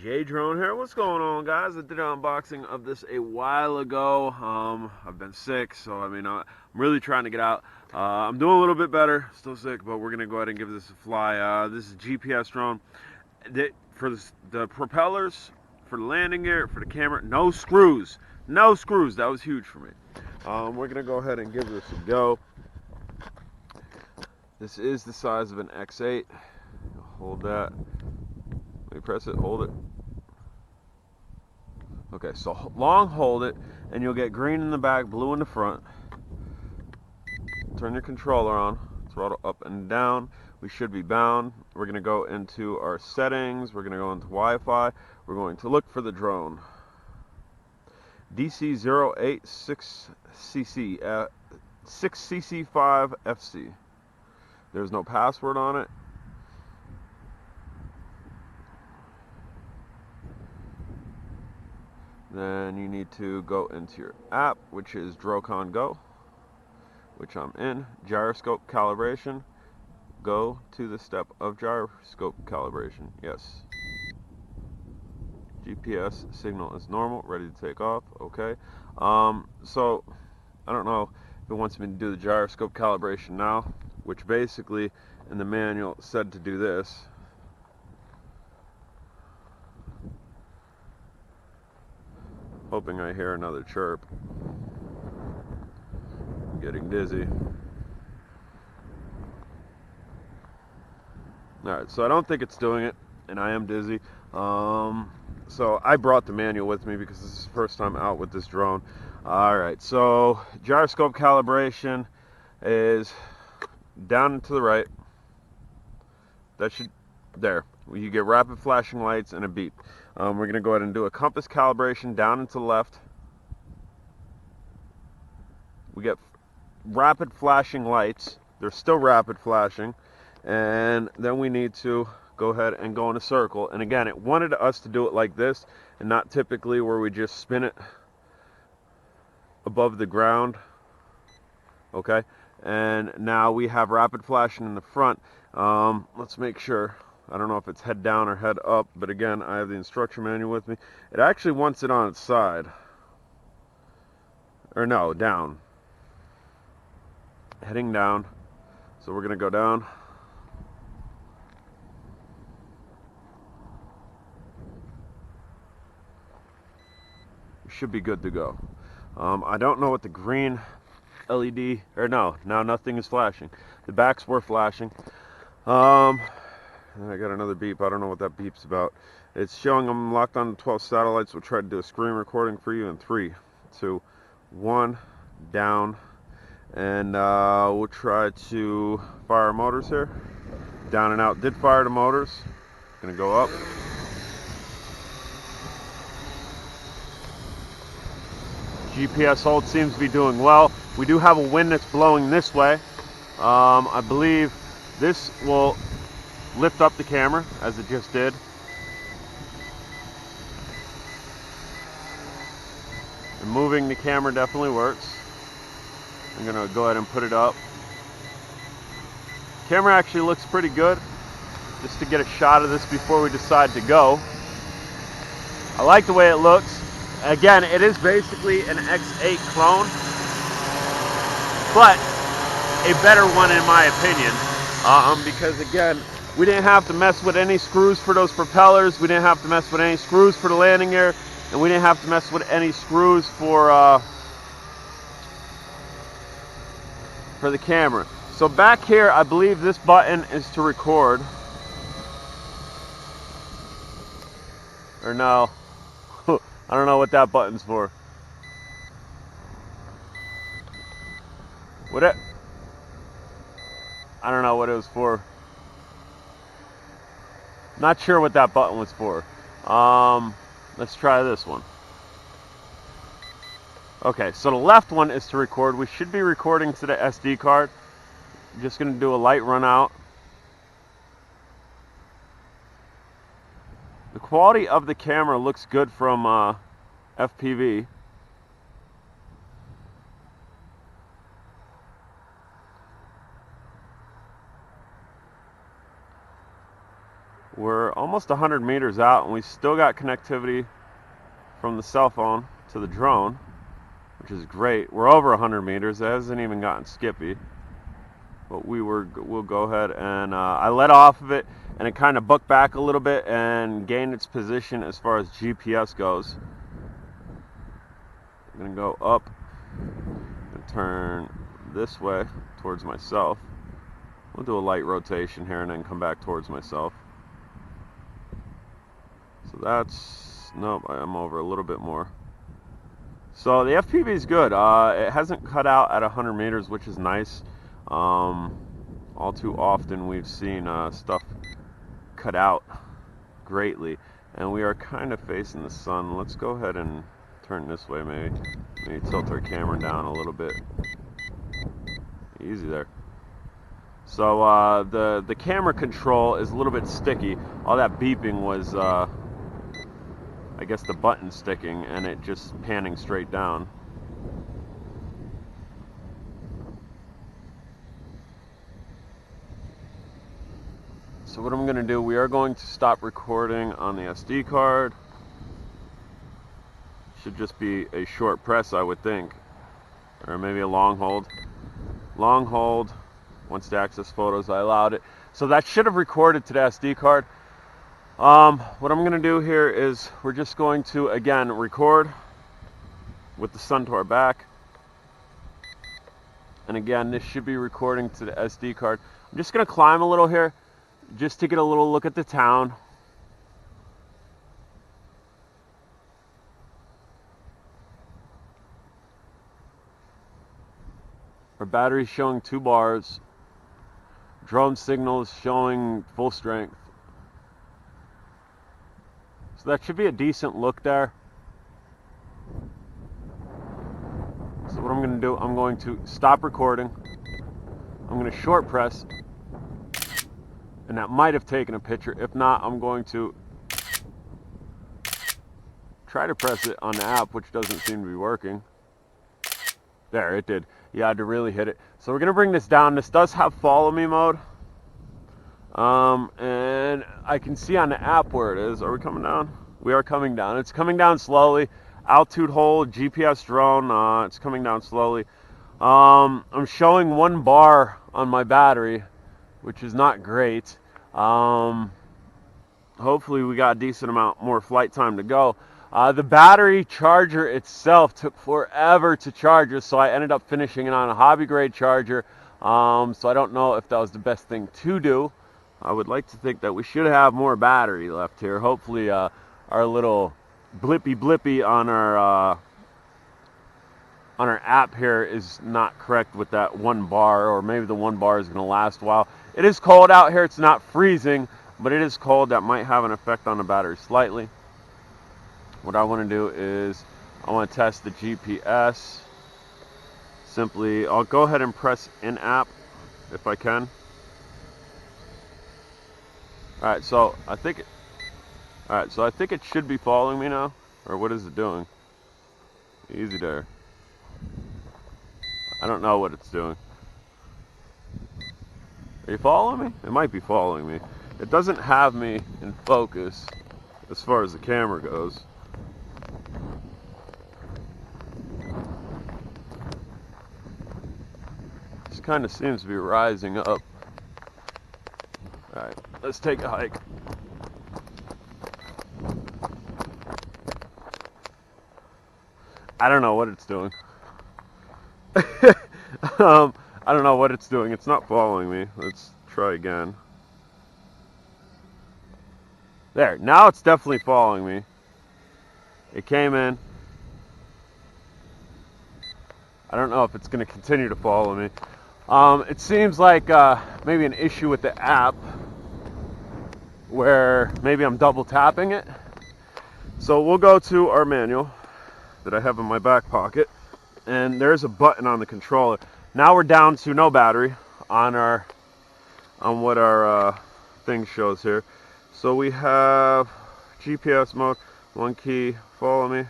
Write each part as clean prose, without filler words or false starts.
Drone here. What's going on, guys? I did an unboxing of this a while ago. I've been sick, so I'm really trying to get out. I'm doing a little bit better, still sick, but we're gonna go ahead and give this a fly. This is a GPS drone. For the propellers, for the landing gear, for the camera, no screws. No screws. That was huge for me. We're gonna go ahead and give this a go. This is the size of an X8. Hold that. Let me press it. Hold it. Okay, so long hold it, and you'll get green in the back, blue in the front. Turn your controller on, throttle up and down. We should be bound. We're going to go into our settings. We're going to go into Wi-Fi. We're going to look for the drone. DC-08 6cc 6cc5 FC. There's no password on it. Then you need to go into your app, which is Drocon Go, which I'm in. Gyroscope Calibration. Go to the step of gyroscope calibration. Yes. GPS signal is normal, ready to take off. Okay. So I don't know if it wants me to do the gyroscope calibration now, which basically in the manual said to do this. Hoping I hear another chirp. I'm getting dizzy. Alright, so I don't think it's doing it, and I am dizzy. So I brought the manual with me because this is the first time out with this drone. Alright, so gyroscope calibration is down and to the right. There. You get rapid flashing lights and a beep. We're going to go ahead and do a compass calibration down and to the left. We get rapid flashing lights. They're still rapid flashing. And then we need to go ahead and go in a circle. And again, it wanted us to do it like this and not typically where we just spin it above the ground. Okay, and now we have rapid flashing in the front. Let's make sure. I don't know if it's head down or head up, but again, I have the instruction manual with me. It actually wants it on its side. Or no, down. Heading down. So we're going to go down. We should be good to go. I don't know what the green LED, or no, now nothing is flashing. The backs were flashing. I got another beep. I don't know what that beep's about. It's showing I'm locked on 12 satellites. We'll try to do a screen recording for you in 3, 2, 1, down. And we'll try to fire motors here. Down and out. Did fire the motors. Gonna go up. GPS hold seems to be doing well. We do have a wind that's blowing this way. I believe this will lift up the camera as it just did. And moving the camera definitely works. I'm gonna go ahead and put it up. Camera actually looks pretty good. Just to get a shot of this before we decide to go. I like the way it looks. Again, it is basically an X8 clone, but a better one in my opinion. Because again, we didn't have to mess with any screws for those propellers. We didn't have to mess with any screws for the landing gear, and we didn't have to mess with any screws for the camera. So back here, I believe this button is to record. Or no, I don't know what that button's for. I don't know what it was for. Not sure what that button was for. Let's try this one. Okay, so the left one is to record. We should be recording to the SD card. I'm just going to do a light run out. The quality of the camera looks good from FPV. We're almost almost 100 meters out, and we still got connectivity from the cell phone to the drone, which is great. We're over 100 meters. It hasn't even gotten skippy. But we'll go ahead and I let off of it, and it kind of bucked back a little bit and gained its position as far as GPS goes. I'm going to go up and turn this way towards myself. We'll do a light rotation here and then come back towards myself. So that's, nope, I'm over a little bit more. So the FPV is good. It hasn't cut out at 100 meters, which is nice. All too often we've seen stuff cut out greatly, and we are kind of facing the sun. Let's go ahead and turn this way, maybe tilt our camera down a little bit. Easy there. So the camera control is a little bit sticky. All that beeping was I guess the button sticking and it just panning straight down. So what I'm going to do, we are going to stop recording on the SD card. Should just be a short press, I would think. Or maybe a long hold. Long hold. Wants to access photos, I allowed it. So that should have recorded to the SD card. What I'm going to do here is we're just going to, again, record with the sun to our back. And again, this should be recording to the SD card. I'm just going to climb a little here, just to get a little look at the town. Our battery's showing 2 bars. Drone signal is showing full strength. So that should be a decent look there. So what I'm going to do, I'm going to stop recording. I'm going to short press. And that might have taken a picture. If not, I'm going to try to press it on the app, which doesn't seem to be working. There, it did. You had to really hit it. So we're going to bring this down. This does have follow me mode. And I can see on the app where it is. Are we coming down? We are coming down. It's coming down slowly. Altitude hold, GPS drone, it's coming down slowly. I'm showing 1 bar on my battery, which is not great. Hopefully we got a decent amount more flight time to go. The battery charger itself took forever to charge, so I ended up finishing it on a hobby grade charger. So I don't know if that was the best thing to do. I would like to think that we should have more battery left here. Hopefully our little blippy on our app here is not correct with that 1 bar, or maybe the 1 bar is going to last a while. It is cold out here. It's not freezing, but it is cold. That might have an effect on the battery slightly. What I want to do is I want to test the GPS. Simply, I'll go ahead and press in app if I can. All right, so I think it should be following me now. Or what is it doing? Easy there. I don't know what it's doing. Are you following me? It might be following me. It doesn't have me in focus as far as the camera goes. This kind of seems to be rising up. Alright, let's take a hike. I don't know what it's doing. I don't know what it's doing. It's not following me. Let's try again. There, now it's definitely following me. It came in. I don't know if it's going to continue to follow me. It seems like maybe an issue with the app where maybe I'm double tapping it. So we'll go to our manual that I have in my back pocket, and there's a button on the controller. Now we're down to no battery on what our thing shows here. So we have GPS mode, 1 key, follow me,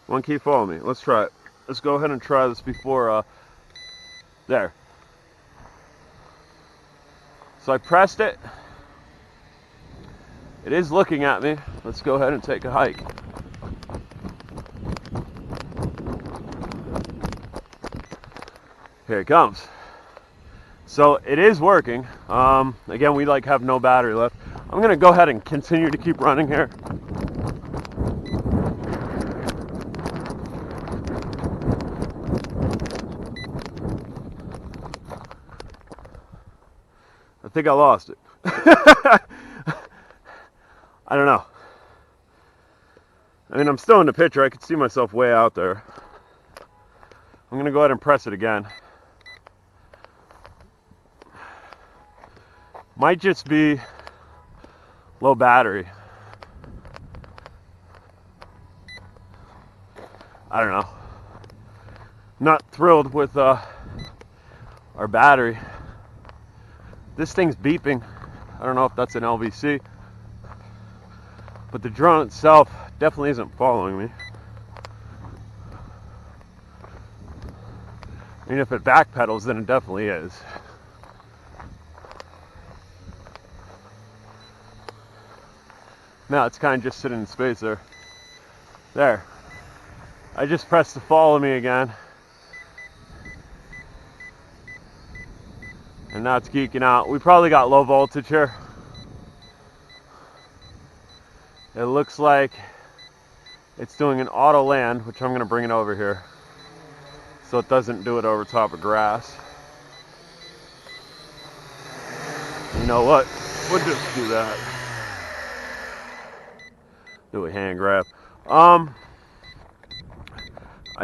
1 key, follow me. Let's try it. Let's go ahead and try this before there. So I pressed it. It is looking at me. Let's go ahead and take a hike. Here it comes. So it is working. Again, we have no battery left. I'm gonna go ahead and continue to keep running here. I think I lost it. I don't know. I mean, I'm still in the picture. I could see myself way out there. I'm gonna go ahead and press it again. Might just be low battery. I don't know. Not thrilled with our battery. This thing's beeping. I don't know if that's an LVC, but the drone itself definitely isn't following me. I mean, if it backpedals, then it definitely is. Now it's kind of just sitting in space there. There. I just pressed to follow me again. And now it's geeking out. We probably got low voltage here. It looks like it's doing an auto land, which I'm going to bring it over here so it doesn't do it over top of grass. You know what? We'll just do that. Do a hand grab. I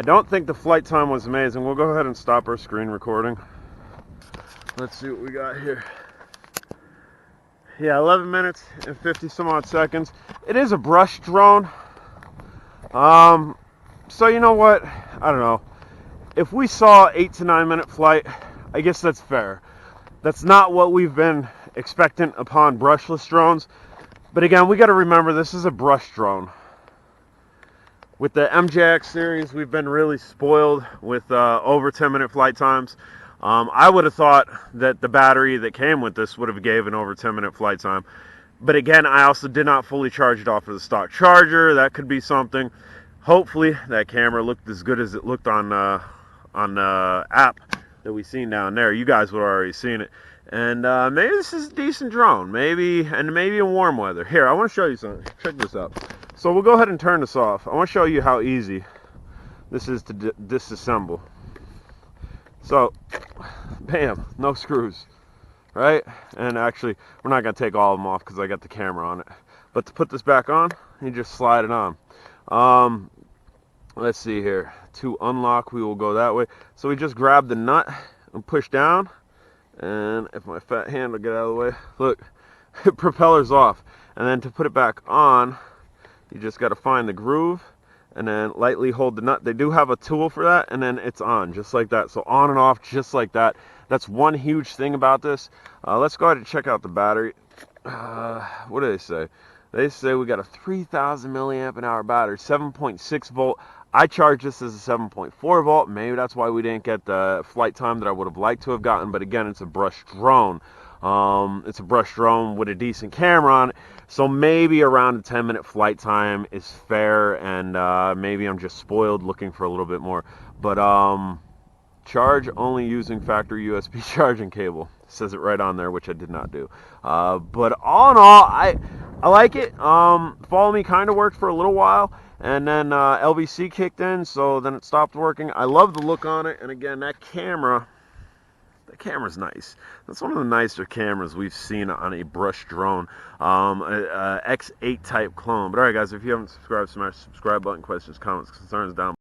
don't think the flight time was amazing. We'll go ahead and stop our screen recording. Let's see what we got here. Yeah, 11 minutes and 50 some odd seconds. It is a brush drone. So you know what? I don't know. If we saw 8 to 9 minute flight, I guess that's fair. That's not what we've been expectant upon brushless drones. But again, we got to remember this is a brush drone. With the MJX series, we've been really spoiled with over 10-minute flight times. I would have thought that the battery that came with this would have gave an over 10-minute flight time. But again, I also did not fully charge it off of the stock charger. That could be something. Hopefully, that camera looked as good as it looked on the app that we seen down there. You guys would have already seen it. And maybe this is a decent drone. Maybe in warm weather. Here, I want to show you something. Check this out. So we'll go ahead and turn this off. I want to show you how easy this is to disassemble. So, bam, no screws, right? And actually, we're not going to take all of them off because I got the camera on it. But to put this back on, you just slide it on. Let's see here. To unlock, we will go that way. So we just grab the nut and push down. And if my fat hand will get out of the way, look, it propellers off. And then to put it back on, you just got to find the groove and then lightly hold the nut. They do have a tool for that, and then it's on, just like that. So on and off, just like that. That's one huge thing about this. Let's go ahead and check out the battery. What do they say? They say we got a 3,000 milliamp hour battery, 7.6 volt. I charge this as a 7.4 volt. Maybe that's why we didn't get the flight time that I would have liked to have gotten. But again, it's a brush drone. It's a brush drone with a decent camera on it. So maybe around a 10-minute flight time is fair. And maybe I'm just spoiled looking for a little bit more. But charge only using factory USB charging cable. It says it right on there, which I did not do. But all in all, I like it. Follow Me kind of worked for a little while. And then LVC kicked in, so then it stopped working. I love the look on it. And again, that camera's nice. That's one of the nicer cameras we've seen on a brush drone. X8 type clone. But alright guys, if you haven't subscribed, smash the subscribe button. Questions, comments, concerns down below.